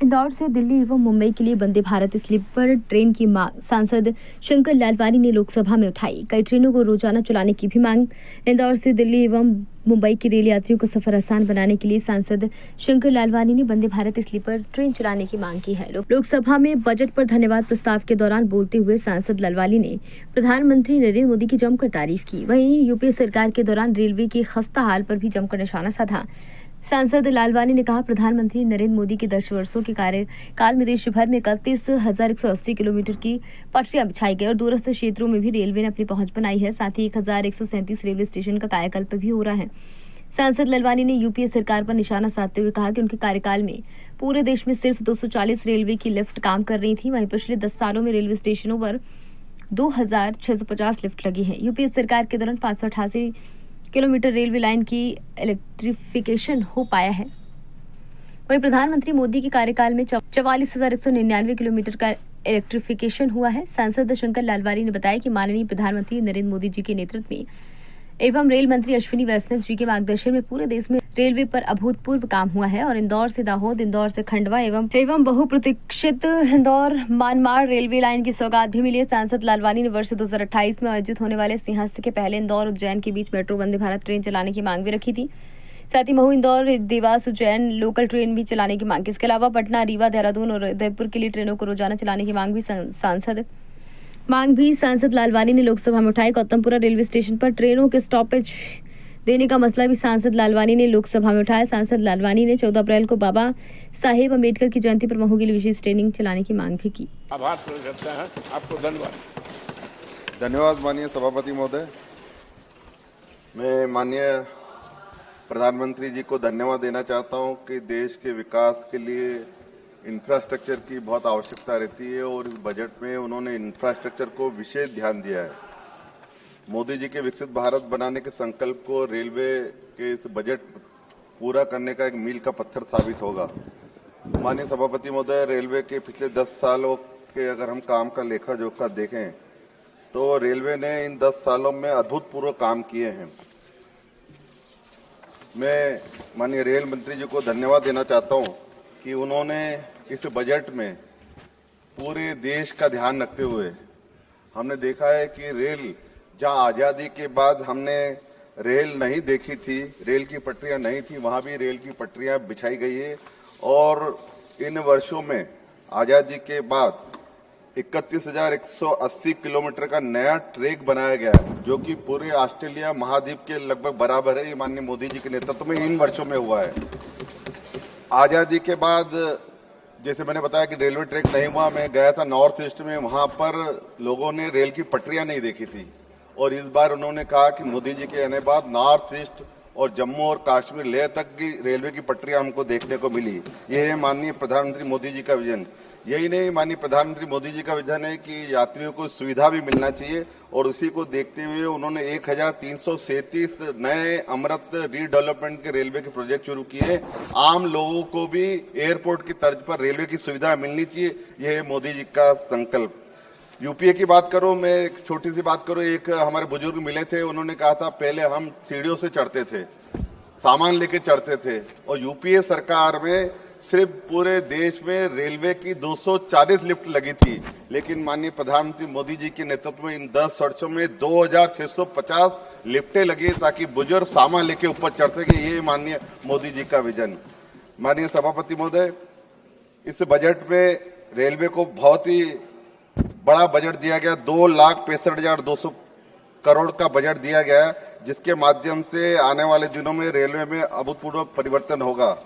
इंदौर से दिल्ली एवं मुंबई के लिए वंदे भारत स्लीपर ट्रेन की मांग सांसद शंकर लालवानी ने लोकसभा में उठाई। कई ट्रेनों को रोजाना चलाने की भी मांग। इंदौर से दिल्ली एवं मुंबई के रेल यात्रियों का सफर आसान बनाने के लिए सांसद शंकर लालवानी ने वंदे भारत स्लीपर ट्रेन चलाने की मांग की है। लोकसभा में बजट पर धन्यवाद प्रस्ताव के दौरान बोलते हुए सांसद लालवानी ने प्रधानमंत्री नरेंद्र मोदी की जमकर तारीफ की। वहीं यूपीए सरकार के दौरान रेलवे की खस्ता हाल पर भी जमकर निशाना साधा। सांसद लालवानी ने कहा, प्रधानमंत्री नरेंद्र मोदी के 10 वर्षों के कार्यकाल में देश भर में 31,180 किलोमीटर की पटरियां बिछाई गई और दूरस्थ क्षेत्रों में भी रेलवे ने अपनी पहुंच बनाई है। साथ ही 1,137 रेलवे स्टेशन का कायाकल्प भी हो रहा है। सांसद लालवानी ने यूपीए सरकार पर निशाना साधते हुए कहा कि उनके कार्यकाल में पूरे देश में सिर्फ 240 रेलवे की लिफ्ट काम कर रही थी। वहीं पिछले 10 सालों में रेलवे स्टेशनों पर 2,650 लिफ्ट लगी है। यूपीए सरकार के दौरान 588 किलोमीटर रेलवे लाइन की इलेक्ट्रिफिकेशन हो पाया है। वहीं प्रधानमंत्री मोदी के कार्यकाल में 44,199 किलोमीटर का इलेक्ट्रिफिकेशन हुआ है। सांसद शंकर लालवानी ने बताया कि माननीय प्रधानमंत्री नरेंद्र मोदी जी के नेतृत्व में एवं रेल मंत्री अश्विनी वैष्णव जी के मार्गदर्शन में पूरे देश में रेलवे पर अभूतपूर्व काम हुआ है और इंदौर से दाहोद, इंदौर से खंडवा एवं बहुप्रतीक्षित इंदौर मानमाड़ रेलवे लाइन की सौगात भी मिली है। सांसद लालवानी ने वर्ष 2028 में आयोजित होने वाले सिंहस्थ के पहले इंदौर उज्जैन के बीच मेट्रो वंदे भारत ट्रेन चलाने की मांग भी रखी थी। साथ ही महू, इंदौर, देवास, उज्जैन लोकल ट्रेन भी चलाने की मांग। इसके अलावा पटना, रीवा, देहरादून और उदयपुर के लिए ट्रेनों को रोजाना चलाने की मांग भी सांसद लालवानी ने लोकसभा में उठाई। गौतमपुरा रेलवे स्टेशन पर ट्रेनों के स्टॉपेज देने का मसला भी सांसद लालवानी ने लोकसभा में उठाया। सांसद लालवानी ने 14 अप्रैल को बाबा साहेब अम्बेडकर की जयंती पर महू के लिए विशेष ट्रेनिंग चलाने की मांग भी की। आभार प्रकट करते हैं आपको। धन्यवाद माननीय सभापति महोदय। मैं माननीय प्रधानमंत्री जी को धन्यवाद देना चाहता हूं कि देश के विकास के लिए इंफ्रास्ट्रक्चर की बहुत आवश्यकता रहती है और इस बजट में उन्होंने इंफ्रास्ट्रक्चर को विशेष ध्यान दिया है। मोदी जी के विकसित भारत बनाने के संकल्प को रेलवे के इस बजट पूरा करने का एक मील का पत्थर साबित होगा। माननीय सभापति महोदय, रेलवे के पिछले 10 सालों के अगर हम काम का लेखा जोखा देखें तो रेलवे ने इन 10 सालों में अभूतपूर्व काम किए हैं। मैं माननीय रेल मंत्री जी को धन्यवाद देना चाहता हूं कि उन्होंने इस बजट में पूरे देश का ध्यान रखते हुए, हमने देखा है कि रेल जहां आज़ादी के बाद हमने रेल नहीं देखी थी, रेल की पटरियां नहीं थी, वहां भी रेल की पटरियां बिछाई गई है और इन वर्षों में आज़ादी के बाद 31,180 किलोमीटर का नया ट्रैक बनाया गया है, जो कि पूरे ऑस्ट्रेलिया महाद्वीप के लगभग बराबर है। ये माननीय मोदी जी के नेतृत्व में इन वर्षों में हुआ है। आज़ादी के बाद जैसे मैंने बताया कि रेलवे ट्रैक नहीं हुआ, मैं गया था नॉर्थ ईस्ट में, वहां पर लोगों ने रेल की पटरियां नहीं देखी थी और इस बार उन्होंने कहा कि मोदी जी के आने बाद नॉर्थ ईस्ट और जम्मू और कश्मीर लेह तक की रेलवे की पटरियां हमको देखने को मिली। ये है माननीय प्रधानमंत्री मोदी जी का विजन। यही नहीं, माननीय प्रधानमंत्री मोदी जी का विजन है कि यात्रियों को सुविधा भी मिलना चाहिए और उसी को देखते हुए उन्होंने 1,337 नए अमृत रीडेवलपमेंट के रेलवे के प्रोजेक्ट शुरू किए। आम लोगों को भी एयरपोर्ट की तर्ज पर रेलवे की सुविधा मिलनी चाहिए, यह है मोदी जी का संकल्प। यूपीए की बात करूं, मैं एक छोटी सी बात करूं, एक हमारे बुजुर्ग मिले थे, उन्होंने कहा था पहले हम सीढ़ियों से चढ़ते थे, सामान लेके चढ़ते थे और यूपीए सरकार में सिर्फ पूरे देश में रेलवे की 240 लिफ्ट लगी थी, लेकिन माननीय प्रधानमंत्री मोदी जी के नेतृत्व में इन 10 वर्षों में 2,650 लिफ्टें लगी ताकि बुजुर्ग सामान लेके ऊपर चढ़ सके। ये माननीय मोदी जी का विजन। माननीय सभापति महोदय, इस बजट में रेलवे को बहुत ही बड़ा बजट दिया गया, 2,65,200 करोड़ का बजट दिया गया, जिसके माध्यम से आने वाले दिनों में रेलवे में अभूतपूर्व परिवर्तन होगा।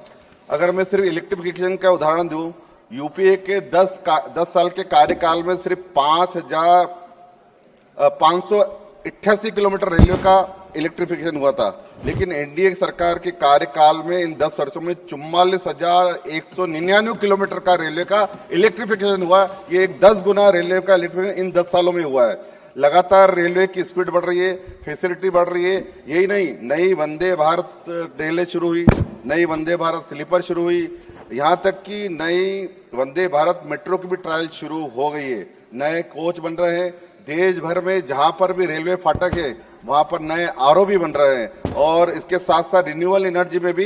अगर मैं सिर्फ इलेक्ट्रिफिकेशन का उदाहरण दूं, यूपीए के 10 साल के कार्यकाल में सिर्फ 5,588 किलोमीटर रेलवे का इलेक्ट्रिफिकेशन हुआ था, लेकिन एनडीए सरकार के कार्यकाल में इन 10 वर्षों में 44,199 किलोमीटर का रेलवे का इलेक्ट्रिफिकेशन हुआ। ये एक 10 गुना रेलवे का इलेक्ट्रिफिकेशन इन 10 सालों में हुआ है। लगातार रेलवे की स्पीड बढ़ रही है, फैसिलिटी बढ़ रही है। यही नहीं, नई वंदे भारत रेलें शुरू हुई, नई वंदे भारत स्लीपर शुरू हुई, यहाँ तक कि नई वंदे भारत मेट्रो की भी ट्रायल शुरू हो गई है। नए कोच बन रहे हैं देश भर में, जहां पर भी रेलवे फाटक है वहां पर नए आरओ भी बन रहे हैं और इसके साथ साथ रिन्यूएबल एनर्जी में भी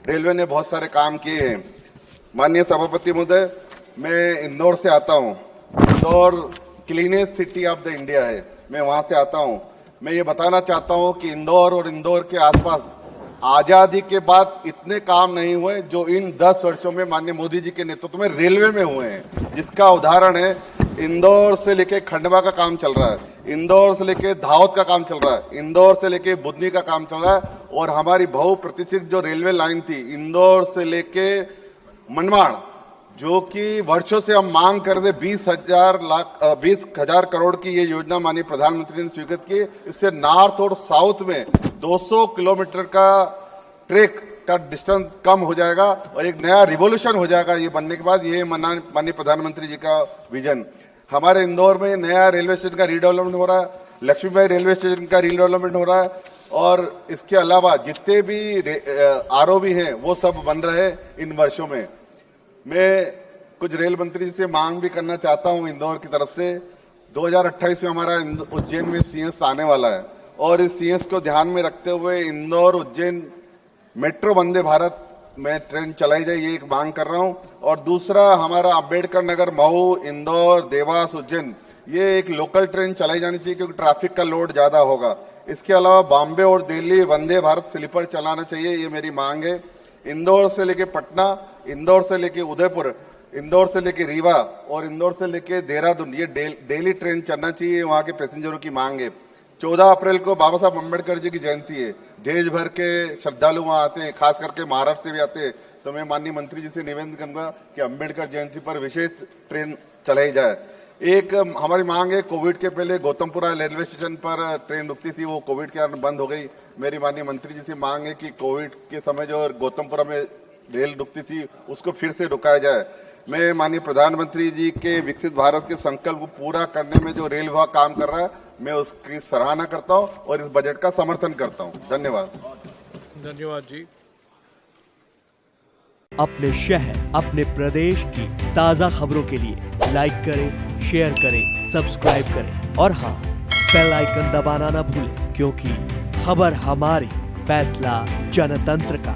रेलवे ने बहुत सारे काम किए हैं। माननीय सभापति महोदय, मैं इंदौर से आता हूं। Indore cleanest city of the India है, मैं वहां से आता हूं। मैं ये बताना चाहता हूं कि इंदौर और इंदौर के आसपास आजादी के बाद इतने काम नहीं हुए जो इन 10 वर्षों में माननीय मोदी जी के नेतृत्व में रेलवे में हुए हैं, जिसका उदाहरण है इंदौर से लेके खंडवा का काम चल रहा है, इंदौर से लेके दाहोद का काम चल रहा है, इंदौर से लेके बुधनी का काम चल रहा है, और हमारी बहुप्रतीक्षित जो रेलवे लाइन थी इंदौर से लेके मनमाड़, जो कि वर्षों से हम मांग कर रहे 20,000 करोड़ की ये योजना माननीय प्रधानमंत्री ने स्वीकृत की। इससे नॉर्थ और साउथ में 200 किलोमीटर का ट्रैक का डिस्टेंस कम हो जाएगा और एक नया रिवॉल्यूशन हो जाएगा ये बनने के बाद। ये माननीय प्रधानमंत्री जी का विजन। हमारे इंदौर में नया रेलवे स्टेशन का रीडेवलपमेंट हो रहा है, लक्ष्मीबाई रेलवे स्टेशन का रीडेवलपमेंट हो रहा है, और इसके अलावा जितने भी आरओबी हैं वो सब बन रहे हैं इन वर्षों में। मैं कुछ रेल मंत्री जी से मांग भी करना चाहता हूं इंदौर की तरफ से। 2028 में हमारा उज्जैन में सीएस आने वाला है, और इस सीएस को ध्यान में रखते हुए इंदौर उज्जैन मेट्रो वंदे भारत में ट्रेन चलाई जाए, ये एक मांग कर रहा हूं। और दूसरा, हमारा अम्बेडकर नगर, मऊ, इंदौर, देवास, उज्जैन, ये एक लोकल ट्रेन चलाई जानी चाहिए क्योंकि ट्रैफिक का लोड ज्यादा होगा। इसके अलावा बॉम्बे और दिल्ली वंदे भारत स्लीपर चलाना चाहिए, ये मेरी मांग है। इंदौर से लेके पटना, इंदौर से लेके उदयपुर, इंदौर से लेके रीवा और इंदौर से लेके देहरादून, ये डेली ट्रेन चलना चाहिए, वहां के पैसेंजरों की मांग है। 14 अप्रैल को बाबा साहब अम्बेडकर जी की जयंती है, देश भर के श्रद्धालु वहां आते हैं, खास करके महाराष्ट्र से भी आते हैं। तो मैं माननीय मंत्री जी से निवेदन करूंगा कि अम्बेडकर जयंती पर विशेष ट्रेन चलाई जाए। एक हमारी मांग है, कोविड के पहले गौतमपुरा रेलवे स्टेशन पर ट्रेन रुकती थी, वो कोविड के कारण बंद हो गई। मेरी माननीय मंत्री जी से मांग है कि कोविड के समय जो गौतमपुरा में रेल रुकती थी उसको फिर से रुकाया जाए। मैं माननीय प्रधानमंत्री जी के विकसित भारत के संकल्प को पूरा करने में जो रेल विभाग काम कर रहा है, मैं उसकी सराहना करता हूं और इस बजट का समर्थन करता हूं। धन्यवाद। धन्यवाद जी। अपने शहर, अपने प्रदेश की ताजा खबरों के लिए लाइक करें, शेयर करें, सब्सक्राइब करें और हाँ, बेल आइकन दबाना ना भूलें, क्योंकि खबर हमारी, फैसला जनतंत्र का।